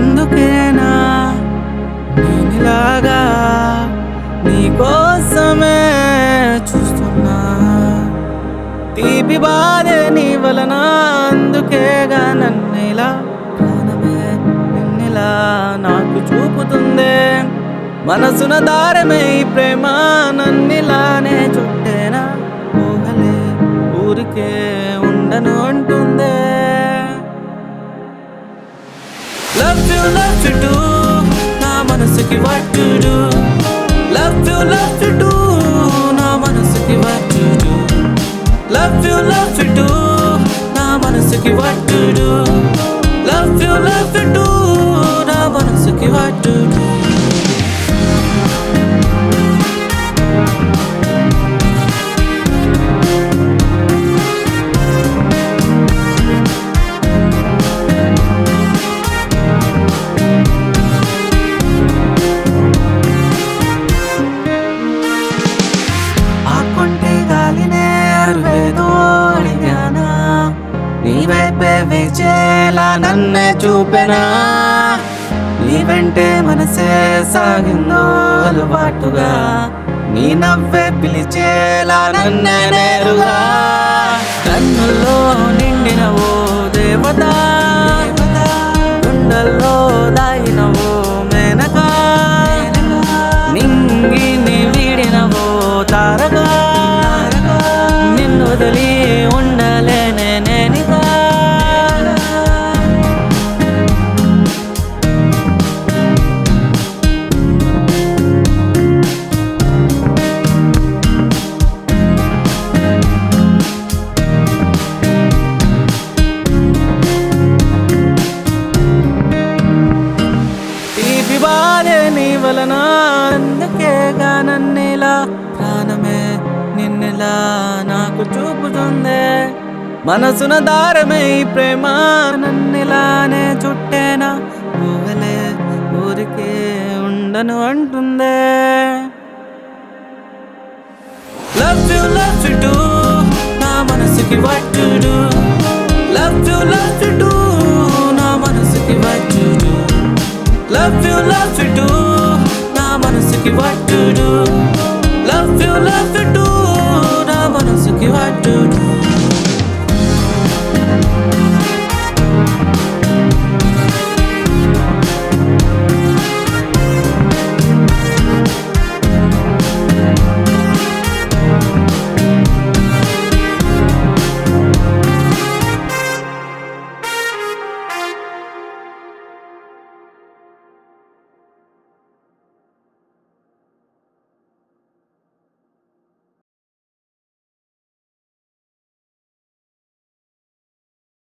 అందుకేనా నేనిలాగా నీకోసమే చూస్తున్నా. తీపి బాధే నీ వలన, అందుకేగా నన్నిలా ప్రాణమే నిన్నిలా నాకు చూపుతుందే. మనసున దారమే ఈ ప్రేమ నన్నిలానే చుట్టేనా. ఊహలే ఊరికే ఉండను అంటుందే. Love you too, నా మనసుకి what to do. Love you too, నా మనసుకి what to do. Love you too, నా మనసుకి what to do. Love you too, నా మనసుకి what to do. నీ వైపే వేచేలా నన్నే చూపెనా. నీ వెంటే మనసే సాగిందో అలవాటుగా. నీ నవ్వే పిలిచేలా నన్నే నేరుగా. కన్నుల్లో నిండిన ఓ దేవత, గుండెల్లో దాగిన ఓ మేనకా. నింగిని వీడిన ఓ తారగా, నిన్ను వదిలి ఉండలేనే నేనిగా. తీపి బాధే నీ వలన, అందుకేగా నన్నిలా ప్రాణమే నిన్నిలా నాకు చూపుతుందే. మనసున దారమే ఈ ప్రేమ నన్నిలానే చుట్టేనా. ఊహలే ఊరికే ఉండను అంటుందే. Love you too, నా మనసుకి what to do. Love you too, నా మనసుకి what to do. Love you too, నా మనసుకి what to do. Love you